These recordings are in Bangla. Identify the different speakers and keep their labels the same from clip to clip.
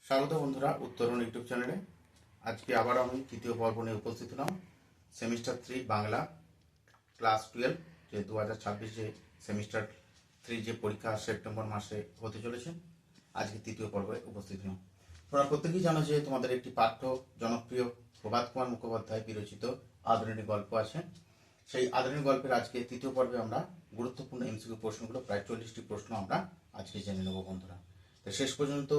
Speaker 1: স্বাগত বন্ধুরা উত্তরণ ইউটিউব চ্যানেলে। আজকে আবার আমি তৃতীয় পর্ব নিয়ে উপস্থিত হলাম। সেমিস্টার 3 বাংলা ক্লাস 12 যে 2026 যে সেমিস্টার 3 যে পরীক্ষা সেপ্টেম্বর মাসে হতে চলেছে, আজকে তৃতীয় পর্বে উপস্থিত হলাম। তোমরা প্রত্যেকেই জানো যে তোমাদের একটি পাঠ্য জনপ্রিয় প্রভাত কুমার মুখোপাধ্যায় বিরচিত আধুনিক গল্প আছে। সেই আধুনিক গল্পের আজকে তৃতীয় পর্বে আমরা গুরুত্বপূর্ণ এমসিকিউ প্রশ্নগুলো, প্রায় 40টি প্রশ্ন আমরা আজকে জেনে নেব বন্ধুরা। তো শেষ পর্যন্ত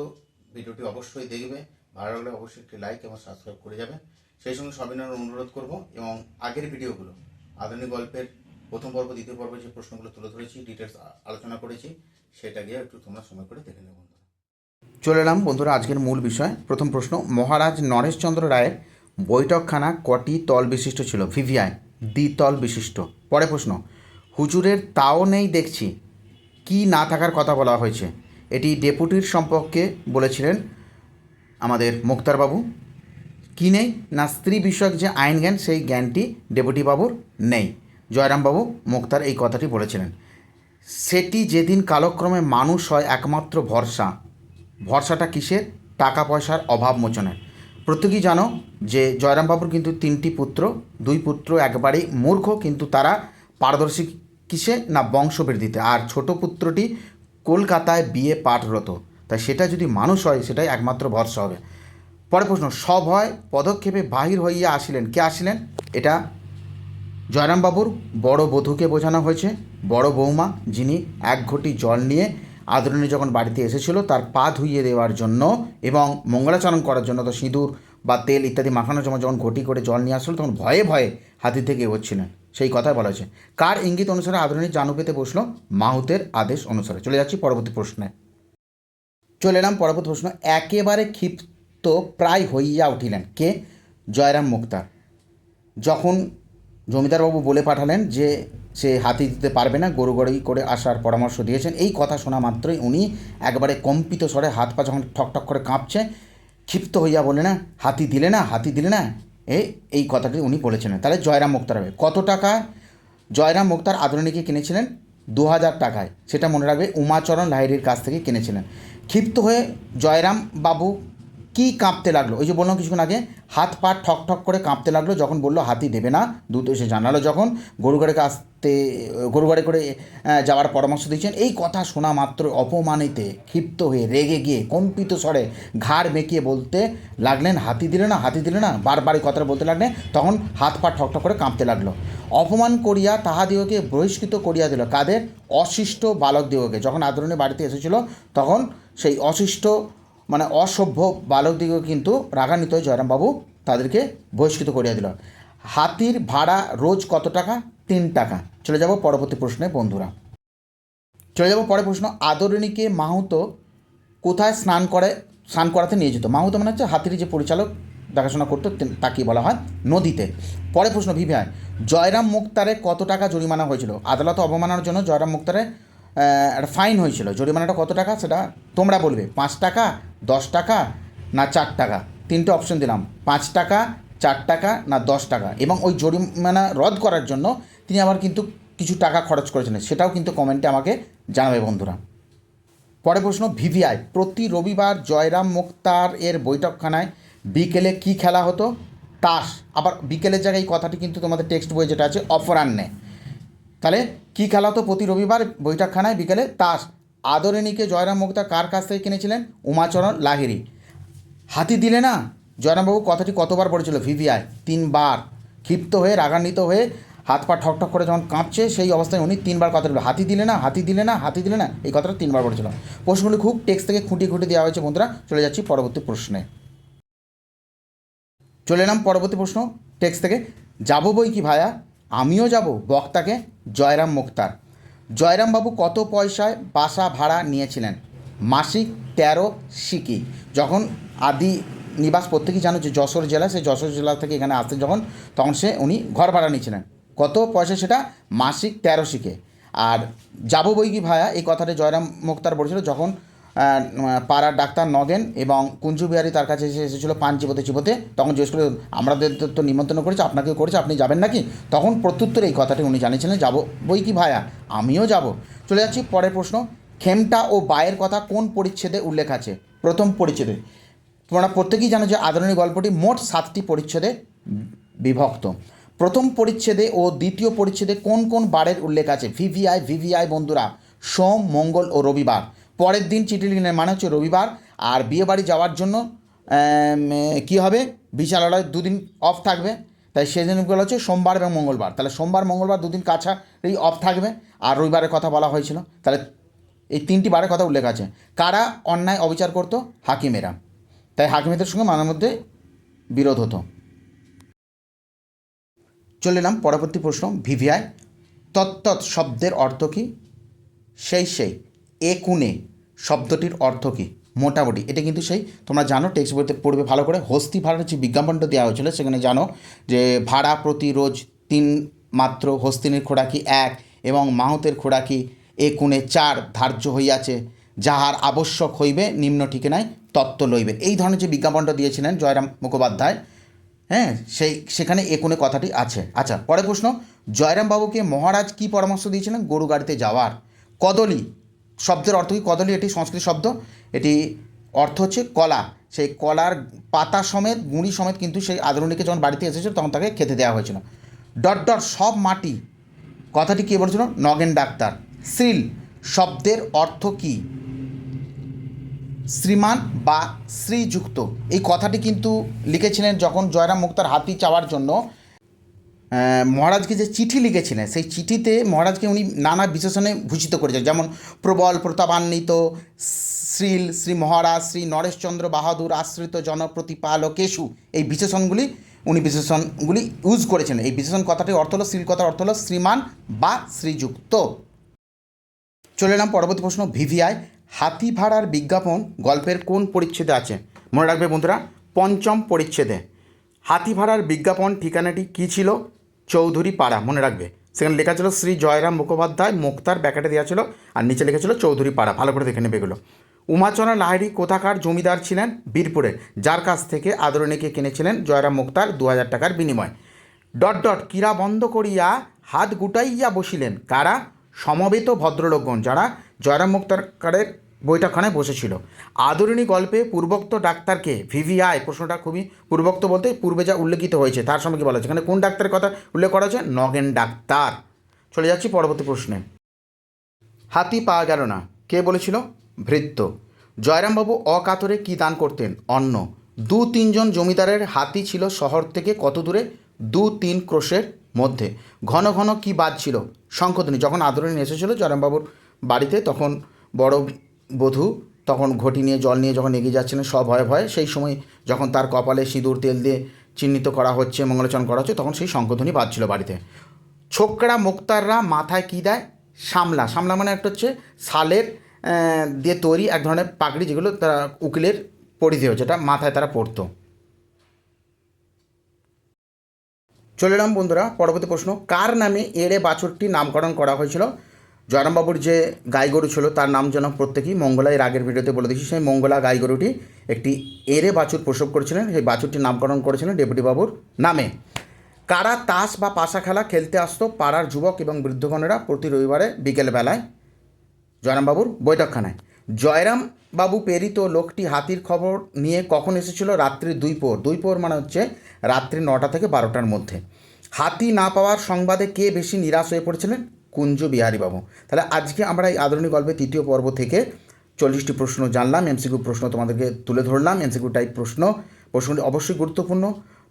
Speaker 1: ভিডিওটি অবশ্যই দেখবে, ভালো লাগলে অবশ্যই একটি লাইক এবং সাবস্ক্রাইব করে যাবে। সেই সঙ্গে সবিনয় অনুরোধ করব এবং আগের ভিডিওগুলো আধুনিক গল্পের প্রথম পর্ব দ্বিতীয় পর্বে যে প্রশ্নগুলো তুলে ধরেছি, ডিটেলস আলোচনা করেছি, সেটা গিয়ে একটু তোমরা সময় করে দেখে নেব বন্ধুরা। চলে এলাম বন্ধুরা আজকের মূল বিষয়। প্রথম প্রশ্ন, মহারাজ নরেশচন্দ্র রায়ের বৈঠকখানা কটি তল বিশিষ্ট ছিল? ভিভিআই দ্বিতল বিশিষ্ট। পরে প্রশ্ন, হুজুরের তাও নেই দেখছি, কি না থাকার কথা বলা হয়েছে? এটি ডেপুটির সম্পর্কে বলেছিলেন আমাদের মুক্তারবাবু। কি নেই না স্ত্রী বিষয়ক যে আইন জ্ঞান, সেই জ্ঞানটি ডেপুটি বাবুর নেই। জয়রামবাবু মুক্তার এই কথাটি বলেছিলেন। সেটি যেদিন কালক্রমে মানুষ হয় একমাত্র ভরসা, ভরসাটা কিসের? টাকা পয়সার অভাব মোচনের। প্রত্যেকেই জানো যে জয়রামবাবুর কিন্তু 3টি পুত্র, 2 পুত্র একবারেই মূর্খ, কিন্তু তারা পারদর্শী কিসে না বংশবৃদ্ধিতে। আর ছোট পুত্রটি কলকাতায় বিয়ে পাঠরত, তাই সেটা যদি মানুষ হয় সেটাই একমাত্র ভরসা হবে। পরে প্রশ্ন, সভয় পদক্ষেপে বাহির হইয়া আসিলেন। কে আসিলেন? এটা জয়রামবাবুর বড় বধূকে বোঝানো হয়েছে, বড় বৌমা, যিনি এক ঘটি জল নিয়ে আদরণী যখন বাড়িতে এসেছিল তার পা ধুইয়ে দেওয়ার জন্য এবং মঙ্গলাচরণ করার জন্য, তো সিঁদুর বা তেল ইত্যাদি মাখানোর সময় যখন ঘটি করে জল নিয়ে আসলো তখন ভয়ে ভয়ে হাতির থেকে এগোচ্ছিলেন, সেই কথাই বলা হয়েছে। কার ইঙ্গিত অনুসারে আদরণী জানু পেতে বসলো? মাহুতের আদেশ অনুসারে। চলে যাচ্ছি পরবর্তী প্রশ্নে। চলে এলাম পরবর্তী প্রশ্ন, একেবারে ক্ষিপ্ত প্রায় হইয়া উঠিলেন। কে? জয়রাম মুক্তার। যখন জমিদারবাবু বলে পাঠালেন যে সে হাতি দিতে পারবে না, গরু গাড়ি করে আসার পরামর্শ দিয়েছেন, এই কথা শোনা মাত্রই উনি একবারে কম্পিত স্বরে, হাত পা যখন ঠকঠক করে কাঁপছে, ক্ষিপ্ত হইয়া বলে না, হাতি দিলে না, হাতি দিলে না, এই কথাটি উনি বলেছিলেন। তাহলে জয়রাম মুক্তার হবে। কত টাকা জয়রাম মুক্তার আদরণীকে কিনেছিলেন? 2000 টাকায়। সেটা মনে রাখবে, উমাচরণ লাহিড়ীর কাছ থেকে কিনেছিলেন। ক্ষিপ্ত হয়ে জয়রাম বাবু কি কাঁপতে লাগলো? ওই যে বললাম কিছুক্ষণ আগে, হাত পা ঠক ঠক করে কাঁপতে লাগলো যখন বললো হাতি দেবে না। দূত এসে জানালো যখন গরু গাড়ি করে যাওয়ার পরামর্শ দিয়েছেন, এই কথা শোনা মাত্র অপমানিতে ক্ষিপ্ত হয়ে রেগে গিয়ে কম্পিত স্বরে ঘাড় বেঁকিয়ে বলতে লাগলেন, হাতি দিলে না, হাতি দিলে না, বারবার এই কথাটা বলতে লাগলেন। তখন হাত পা ঠক ঠক করে কাঁপতে লাগলো। অপমান করিয়া তাহাদিগকে বহিষ্কৃত করিয়া দিল। কাদের? অশিষ্ট বালকদিগকে। যখন আদরণী বাড়িতে এসেছিল তখন সেই অশিষ্ট মানে অসভ্য বালকদিগকে কিন্তু রাগান্বিত হয়ে জয়রামবাবু তাদেরকে বহিষ্কৃত করিয়া দিল। হাতির ভাড়া রোজ কত টাকা? 3 টাকা। চলে যাব পরবর্তী প্রশ্নে বন্ধুরা। চলে যাব পরের প্রশ্ন, আদরণীকে মাহুতো কোথায় স্নান করাতে নিয়ে যেত? মাহুতো মানে হচ্ছে হাতির যে পরিচালক দেখাশোনা করতো তাকেই বলা হয়, নদীতে। পরের প্রশ্ন, ভিভিআই জয়রাম মুক্তারে কত টাকা জরিমানা হয়েছিল? আদালতে অবমাননার জন্য জয়রাম মুক্তারে একটা ফাইন হয়েছিল। জরিমানাটা কত টাকা সেটা তোমরা বলবে। 5 টাকা, 10 টাকা না 4 টাকা? 3টে অপশন দিলাম, 5 টাকা, 4 টাকা না 10 টাকা। এবং ওই জরিমানা রদ করার জন্য তিনি আবার কিন্তু কিছু টাকা খরচ করেছিলেন, সেটাও কিন্তু কমেন্টে আমাকে জানাবে বন্ধুরা। পরের প্রশ্ন, ভিভিআই প্রতি রবিবার জয়রাম মুক্তার এর বৈঠকখানায় বিকেলে কি খেলা হতো? তাস। আবার বিকেলের জায়গায় এই কথাটি কিন্তু তোমাদের টেক্সট বই যেটা আছে অপরাহ্নে। তাহলে কী খেলা হতো প্রতি রবিবার বৈঠকখানায় বিকেলে? তাস। আদরণীকে জয়রাম মুক্তা কার কাছ থেকে কিনেছিলেন? উমাচরণ লাহিড়ী। হাতি দিলে না, জয়রামবাবু কথাটি কতবার বলেছিল? ভিভিআই 3 বার। ক্ষিপ্ত হয়ে রাগান্বিত হয়ে হাত পা ঠকঠক করে যখন কাঁপছে সেই অবস্থায় উনি 3 বার কথা বলল, হাতি দিলে না, হাতি দিলে না, হাতি দিলে না, এই কথাটা 3 বার বলেছিল। প্রশ্নগুলি খুব টেক্সট থেকে খুঁটিয়ে খুঁটিয়ে দেওয়া হয়েছে বন্ধুরা। চলে যাচ্ছি পরবর্তী প্রশ্নে। চলে এলাম পরবর্তী প্রশ্ন টেক্সট থেকে। যাবো বই কি ভায়া, আমিও যাব। বক্তাকে জয়রাম মুক্তার। জয়রামবাবু কত পয়সায় বাসা ভাড়া নিয়েছিলেন? মাসিক 13 সিকি। যখন আদি নিবাস প্রত্যেকেই জানো যে যশোর জেলা, সেই যশোর জেলা থেকে এখানে আসতে যখন, তখন উনি ঘর ভাড়া নিয়েছিলেন। কত পয়সা সেটা? মাসিক 13 সিকে। আর যাবো বই কি ভায়া এই কথাটা জয়রাম মুক্তার বলেছিল যখন পাড়ার ডাক্তার নগেন এবং কুঞ্জু বিহারী তার কাছে এসেছিলো পান চিবোতে চিবোতে, তখন জিজ্ঞেস করে, আমাদের তো নিমন্ত্রণ করেছে, আপনাকেও করেছে, আপনি যাবেন নাকি? তখন প্রত্যুত্তরে এই কথাটি উনি জানিয়েছিলেন, যাবো বই কি ভায়া, আমিও যাব। চলে যাচ্ছি পরের প্রশ্ন, খেমটা ও বায়ের কথা কোন পরিচ্ছেদে উল্লেখ আছে? প্রথম পরিচ্ছেদে।
Speaker 2: তোমরা প্রত্যেকেই জানো যে আদরণী গল্পটি মোট 7টি পরিচ্ছেদে বিভক্ত। প্রথম পরিচ্ছেদে ও দ্বিতীয় পরিচ্ছেদে কোন কোন বারের উল্লেখ আছে? ভিভিআই বন্ধুরা সোম, মঙ্গল ও রবিবার। পরের দিন চিঠি লিখলেন মানে হচ্ছে রবিবার। আর বিয়েবাড়ি যাওয়ার জন্য কি হবে? বিচারালয় 2 দিন অফ থাকবে, তাই সেই দিনগুলো হচ্ছে সোমবার এবং মঙ্গলবার। তাহলে সোমবার মঙ্গলবার 2 দিন কাছাকাছি অফ থাকবে, আর রবিবারের কথা বলা হয়েছিল। তাহলে এই 3টি বারের কথা উল্লেখ আছে। কারা অন্যায় অবিচার করতো? হাকিমেরা। তাই হাকিমেদের সঙ্গে মানের মধ্যে বিরোধ হতো। চলে এলাম পরবর্তী প্রশ্ন। ভিভিআই তত্তৎ শব্দের অর্থ কী? সেই একুনে শব্দটির অর্থ কী? মোটামুটি এটা কিন্তু সেই তোমরা জানো, টেক্সট বইতে পড়বে ভালো করে। হস্তি ভাড়ার যে বিজ্ঞাপনটা দেওয়া হয়েছিল সেখানে জানো যে ভাড়া প্রতি রোজ 3 মাত্র, হস্তিনীর খোরাকি 1 এবং মাহুতের খোরাকি একুনে 4 ধার্য হইয়াছে, যাহার আবশ্যক হইবে নিম্ন ঠিকানায় তত্ত্ব লইবে। এই ধরনের যে বিজ্ঞাপনটা দিয়েছিলেন জয়রাম মুখোপাধ্যায়, হ্যাঁ, সেখানে একুনে কথাটি আছে। আচ্ছা, পরের প্রশ্ন। জয়রামবাবুকে মহারাজ কী পরামর্শ দিয়েছিলেন? গরু গাড়িতে যাওয়ার। কদলী শব্দের অর্থ কী? কদলী এটি সংস্কৃত শব্দ, এটি অর্থ হচ্ছে কলা। সেই কলার পাতা সমেত, গুঁড়ি সমেত কিন্তু সেই আদরণীকে যখন বাড়িতে এসেছিল তখন তাকে খেতে দেওয়া হয়েছিল। সব মাটি কথাটি কে বলেছিল? নগেন ডাক্তার। শ্রীল শব্দের অর্থ কী? শ্রীমান বা শ্রীযুক্ত। এই কথাটি কিন্তু লিখেছিলেন যখন জয়রাম মুক্তার হাতি চাওয়ার জন্য মহারাজকে যে চিঠি লিখেছিলেন, সেই চিঠিতে মহারাজকে উনি নানা বিশেষণে ভূষিত করেছেন, যেমন প্রবল, প্রতাপান্বিত, শ্রীল, শ্রী মহারাজ, শ্রী নরেশচন্দ্র বাহাদুর, আশ্রিত জনপ্রতিপালকেশু। এই বিশেষণগুলি ইউজ করেছেন। এই বিশেষণ কথাটির অর্থ হলো, শ্রীল কথার অর্থ হলো শ্রীমান বা শ্রীযুক্ত। চলে এলাম পরবর্তী প্রশ্ন। ভিভিআই হাতি ভাড়ার বিজ্ঞাপন গল্পের কোন পরিচ্ছেদে আছে? মনে রাখবে বন্ধুরা, 5ম পরিচ্ছেদে। হাতি ভাড়ার বিজ্ঞাপন ঠিকানাটি কী ছিল? চৌধুরী পাড়া। মনে রাখবে, সেখানে লেখা ছিল শ্রী জয়রাম মুখোপাধ্যায়, মুক্তার ব্যাকেটে দেওয়া ছিল, আর নিচে লেখা ছিল চৌধুরী পাড়া। ভালো করে দেখে নেবে এগুলো। উমাচরণ লাহিড়ী কোথাকার জমিদার ছিলেন? বীরপুরের, যার কাছ থেকে আদরণীকে কিনেছিলেন জয়রাম মুক্তার 2000 টাকার বিনিময়। ক্রীড়া বন্ধ করিয়া হাত গুটাইয়া বসিলেন কারা? সমবেত ভদ্রলোকগণ, যারা জয়রাম মুক্তারের বৈঠকখানায় বসেছিল। আদরণী গল্পে পূর্বোক্ত ডাক্তারকে? ভিভিআই প্রশ্নটা খুবই, পূর্বোক্ত বলতে পূর্বে যা উল্লেখিত হয়েছে তার সঙ্গে কী বলা হয়েছে? এখানে কোন ডাক্তারের কথা উল্লেখ করা হয়েছে? নগেন ডাক্তার। চলে যাচ্ছি পরবর্তী প্রশ্নে। হাতি পাওয়া গেল না, কে বলেছিল? ভৃত্য। জয়রামবাবু অকাতরে কী দান করতেন? অন্ন। 2-3 জন জমিদারের হাতি ছিল শহর থেকে কত দূরে? 2-3 ক্রোশের মধ্যে। ঘন ঘন কী বাজছিল? শঙ্খধ্বনি। যখন আদরণী এসেছিল জয়রামবাবুর বাড়িতে, তখন বড় বধূ তখন ঘটি নিয়ে জল নিয়ে যখন এগিয়ে যাচ্ছিলেন সব ভয়ে ভয়ে, সেই সময় যখন তার কপালে সিঁদুর তেল দিয়ে চিহ্নিত করা হচ্ছে, মঙ্গলাচরণ করা হচ্ছে, তখন সেই শঙ্খধ্বনি বাজছিল বাড়িতে। ছোকরা মুক্তাররা মাথায় কী দেয়? সামলা। সামলা মানে একটা হচ্ছে শালের দিয়ে তৈরি এক ধরনের পাগড়ি, যেগুলো তারা উকিলের পরিধেয়, যেটা মাথায় তারা পরতো। চলে এলাম বন্ধুরা পরবর্তী প্রশ্ন। কার নামে এড়ে বাছুরটির নামকরণ করা হয়েছিল? জয়রামবাবুর যে গাই গরু ছিল তার নাম যেন প্রত্যেকেই মঙ্গলা, এর আগের ভিডিওতে বলে দিয়েছি। সেই মঙ্গলা গাই গরুটি একটি এড়ে বাছুর প্রসব করেছিলেন, সেই বাছুরটির নামকরণ করেছিলেন ডেপুটি বাবুর নামে। কারা তাস বা পাশা খেলা খেলতে আসতো পাড়ার যুবক এবং বৃদ্ধগণেরা প্রতি রবিবারে বিকেলবেলায় জয়রামবাবুর বৈঠকখানায়? জয়রামবাবু প্রেরিত লোকটি হাতির খবর নিয়ে কখন এসেছিল? রাত্রি 2 প্রহর। 2 প্রহর মানে হচ্ছে রাত্রি 9টা থেকে 12টার মধ্যে। হাতি না পাওয়ার সংবাদে কে বেশি নিরাশ হয়ে পড়েছিলেন? কুঞ্জ বিহারীবাবু। তাহলে আজকে আমরা এই আদরণী গল্পের 3য় পর্ব থেকে 40টি প্রশ্ন জানলাম, এমসিকিউ প্রশ্ন তোমাদেরকে তুলে ধরলাম। এমসিকিউ টাইপ প্রশ্নগুলি অবশ্যই গুরুত্বপূর্ণ,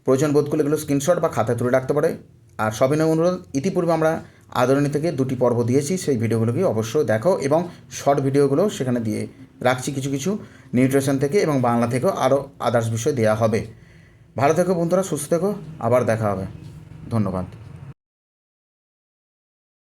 Speaker 2: প্রয়োজন বোধ করলে এগুলো স্ক্রিনশট বা খাতায় তুলে রাখতে পারে। আর সবিনয় অনুরোধ, ইতিপূর্বে আমরা আদরণী থেকে 2টি পর্ব দিয়েছি, সেই ভিডিওগুলোকে অবশ্যই দেখো, এবং শর্ট ভিডিওগুলো সেখানে দিয়ে রাখছি কিছু কিছু নিউট্রিশন থেকে এবং বাংলা থেকেও আরও আদার্স বিষয় দেওয়া হবে। ভালো থেকো বন্ধুরা, সুস্থ থেকো, আবার দেখা হবে। ধন্যবাদ।